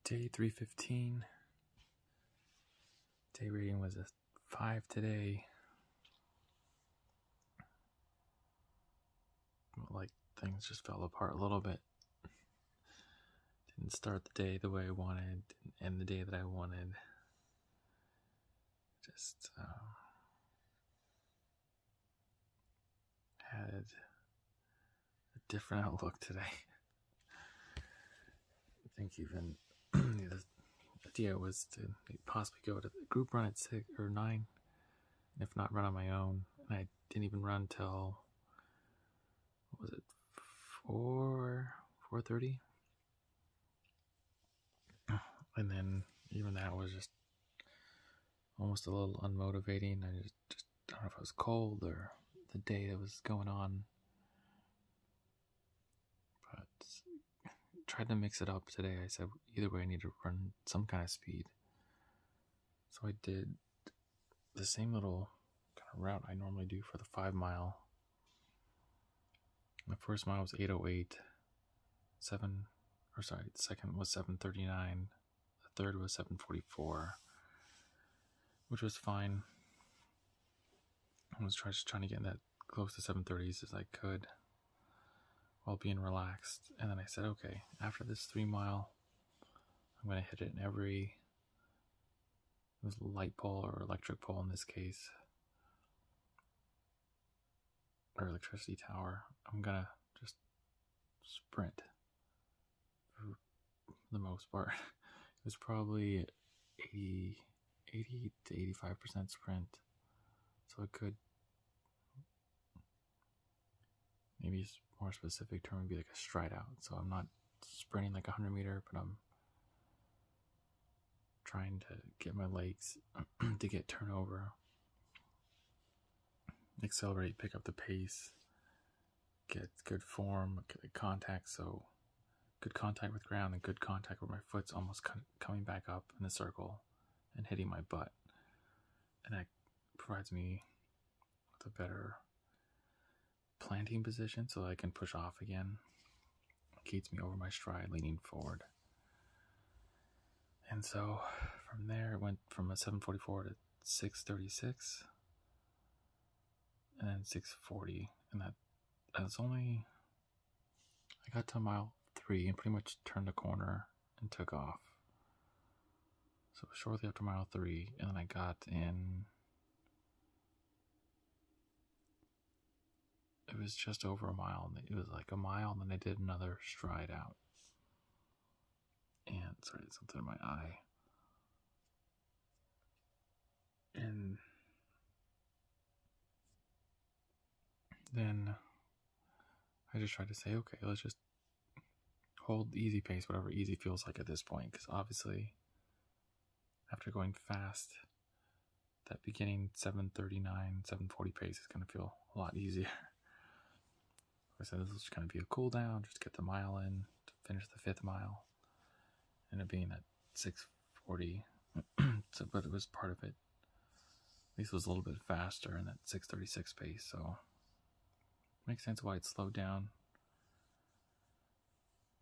Day 315. Day rating was a 5 today. Like, things just fell apart a little bit. Didn't start the day the way I wanted, didn't end the day that I wanted. Just had a different outlook today. I think even the idea was to possibly go to the group run at 6 or 9, and if not, run on my own. And I didn't even run till, what was it, 4:30? And then even that was just almost a little unmotivating. I just don't know if it was cold or the day that was going on. But tried to mix it up today. I said either way I need to run some kind of speed. So I did the same little kind of route I normally do for the 5 mile. The first mile was 8:08. The second was 7:39. The third was 7:44, which was fine. I was just trying to get that close to 7:30s as I could while being relaxed. And then I said, okay, after this 3 mile, I'm going to hit it in every, it was light pole or electric pole in this case, or electricity tower. I'm going to just sprint for the most part. It was probably 80 to 85% sprint. So it could, maybe more specific term would be like a stride out. So I'm not sprinting like 100 meter, but I'm trying to get my legs to get turnover, accelerate, pick up the pace, get good form, get contact. So good contact with ground and good contact where my foot's almost coming back up in a circle and hitting my butt. And that provides me with a better planting position so I can push off again. It keeps me over my stride, leaning forward. And so from there it went from a 7:44 to 6:36 and then 6:40, and that's only, I got to mile 3 and pretty much turned the corner and took off. So shortly after mile 3, and then I got in, it was just over a mile. It was like a mile, and then I did another stride out. And sorry, something in my eye. And then I just tried to say, okay, let's just hold easy pace, whatever easy feels like at this point. Because obviously, after going fast, that beginning 7:39, 7:40 pace is going to feel a lot easier. I said this was just going to be a cool down, just get the mile in to finish the 5th mile. Ended up being at 6:40, so, but it was part of it. At least it was a little bit faster in that 6:36 pace, so makes sense why it slowed down.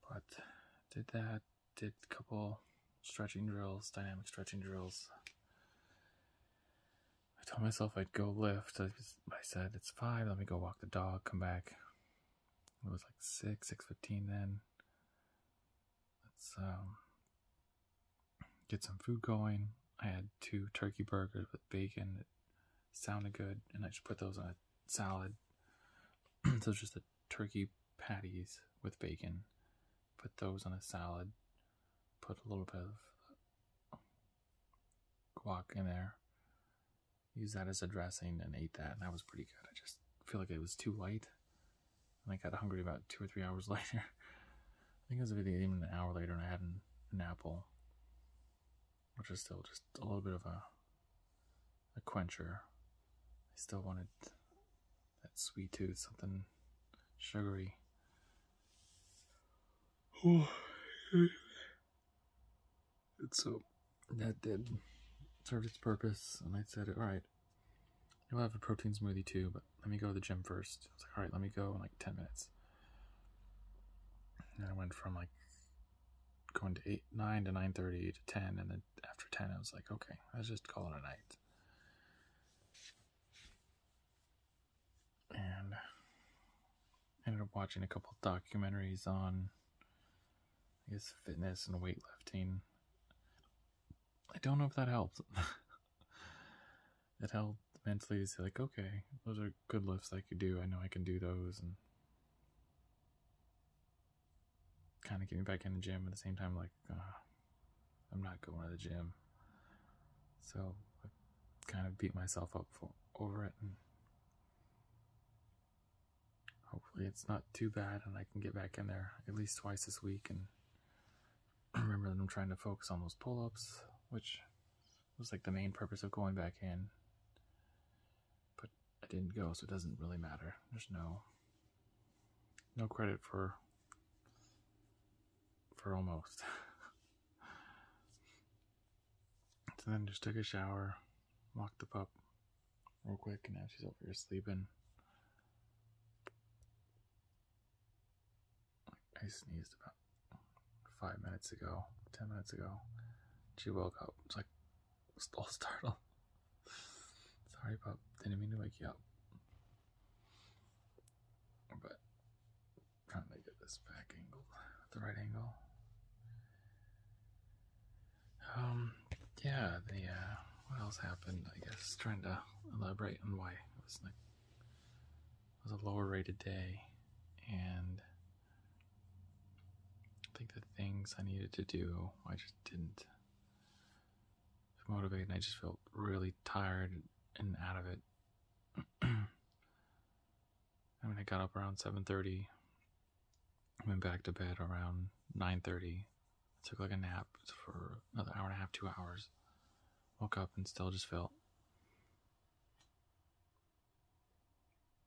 But did that, did a couple stretching drills, dynamic stretching drills. I told myself I'd go lift. I said it's 5, let me go walk the dog, come back. It was like 6:15 then. Let's get some food going. I had 2 turkey burgers with bacon. It sounded good, and I just put those on a salad. So it's just the turkey patties with bacon. Put those on a salad. Put a little bit of guac in there. Used that as a dressing and ate that, and that was pretty good. I just feel like it was too light, and I got hungry about 2 or 3 hours later. I think it was even an hour later, and I had an apple, which is still just a little bit of a quencher. I still wanted that sweet tooth, something sugary. And so that did serve its purpose, and I said, all right, you'll have a protein smoothie too, but let me go to the gym first. I was like, all right, let me go in like 10 minutes. And I went from like going to 9 to 9:30 to 10, and then after 10 I was like, okay, let's just call it a night. And I ended up watching a couple documentaries on, I guess, fitness and weightlifting. I don't know if that helped. It helped mentally to say, like, okay, those are good lifts I could do. I know I can do those, and kind of getting back in the gym at the same time, like, I'm not going to the gym. So I kind of beat myself up over it, and hopefully it's not too bad and I can get back in there at least twice this week. And remember that I'm trying to focus on those pull-ups, which was like the main purpose of going back in. But I didn't go, so it doesn't really matter. There's no credit for almost. So then just took a shower, walked the pup real quick, and now she's over here sleeping. I sneezed about 5 minutes ago, 10 minutes ago. She woke up. It's like, all startled. Sorry, pup. Didn't mean to wake you up. But trying to get this back angled, the right angle. Yeah, what else happened? I guess trying to elaborate on why it was a lower rated day, and I think the things I needed to do, I just didn't motivate, and I just felt really tired and out of it. I mean, I got up around 7:30, went back to bed around 9:30, took like a nap for another hour and a half, 2 hours, woke up and still just felt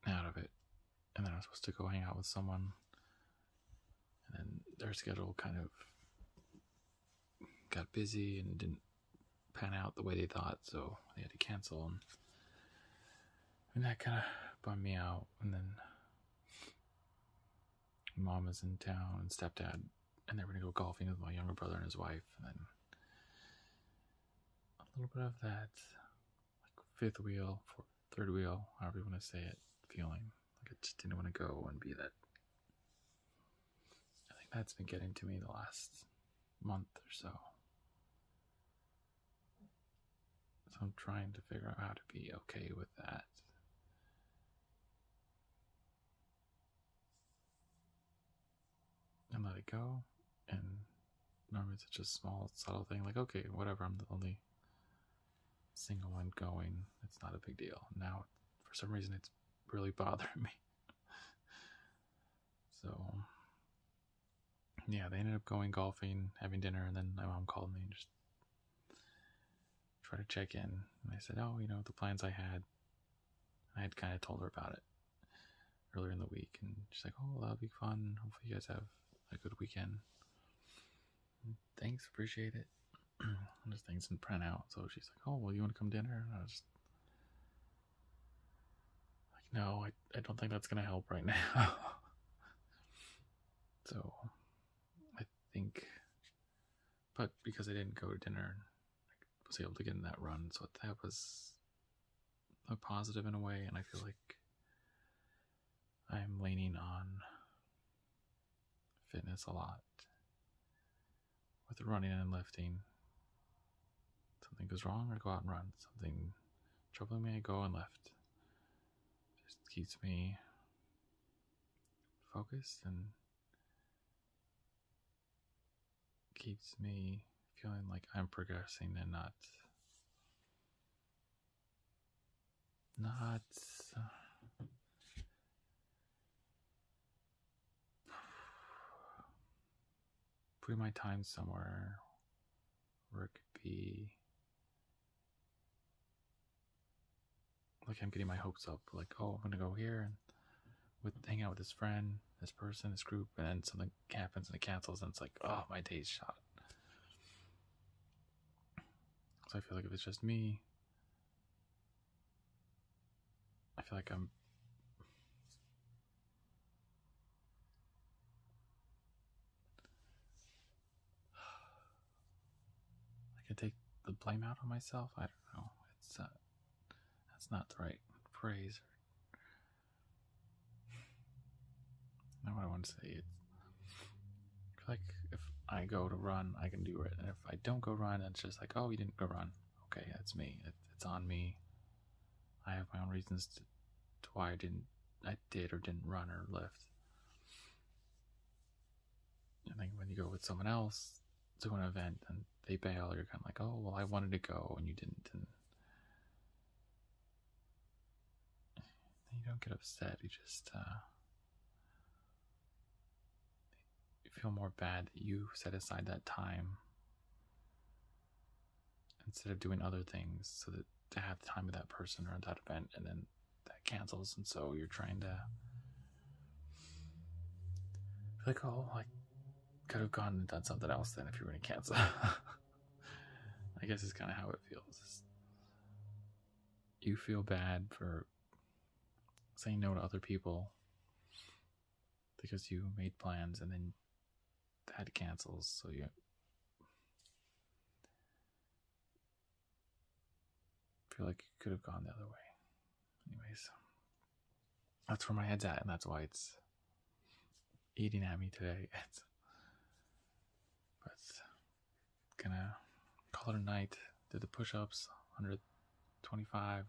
out of it. And then I was supposed to go hang out with someone, and then their schedule kind of got busy and didn't pan out the way they thought, so they had to cancel, and that kind of bummed me out. And then Mom was in town and stepdad, and they were going to go golfing with my younger brother and his wife, and then a little bit of that, like, fifth wheel, third wheel, however you want to say it, feeling like I just didn't want to go and be that. I think that's been getting to me the last month or so. So I'm trying to figure out how to be okay with that. And let it go. And normally it's such a small, subtle thing, like, okay, whatever, I'm the only single one going, it's not a big deal. Now, for some reason, it's really bothering me. So, yeah, they ended up going golfing, having dinner, and then my mom called me and just tried to check in. And I said, oh, the plans I had kind of told her about it earlier in the week. And she's like, oh, that'll be fun. Hopefully you guys have a good weekend. Thanks, appreciate it. Just things didn't print out, so she's like, oh, well, you want to come dinner? And I was just like, no, I don't think that's going to help right now. So I think, but because I didn't go to dinner, I was able to get in that run, so that was a positive in a way, and I feel like I'm leaning on fitness a lot. With running and lifting, something goes wrong, I go out and run. Something troubling me, I go and lift. Just keeps me focused and keeps me feeling like I'm progressing and not putting my time somewhere where it could be like I'm getting my hopes up, like, oh, I'm gonna go here and hang out with this friend, this person, this group, and then something happens and it cancels, and it's like, oh, my day's shot. So I feel like if it's just me, I feel like I'm take the blame out on myself. I don't know. It's that's not the right phrase. I don't know what I want to say. It's like if I go to run, I can do it, and if I don't go run, it's just like, oh, you didn't go run. Okay, that's me. It's on me. I have my own reasons to why I did or didn't run or lift. I think when you go with someone else to an event and they bail, you're kind of like, oh, well, I wanted to go and you didn't, and you don't get upset. You just you feel more bad that you set aside that time instead of doing other things so that to have the time with that person or that event, and then that cancels, and so you're trying to feel like, oh, I could have gone and done something else then if you were going to cancel. I guess it's kind of how it feels. You feel bad for saying no to other people because you made plans and then that cancels, so you feel like you could have gone the other way. Anyways, that's where my head's at, and that's why it's eating at me today. But gonna call it a night. Did the push-ups, 125.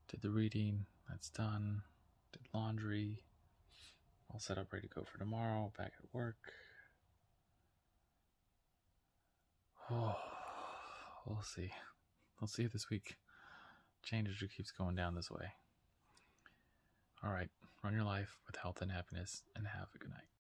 Did the reading, that's done. Did laundry. All set up, ready to go for tomorrow. Back at work. Oh, we'll see. We'll see if this week changes or keeps going down this way. All right, run your life with health and happiness, and have a good night.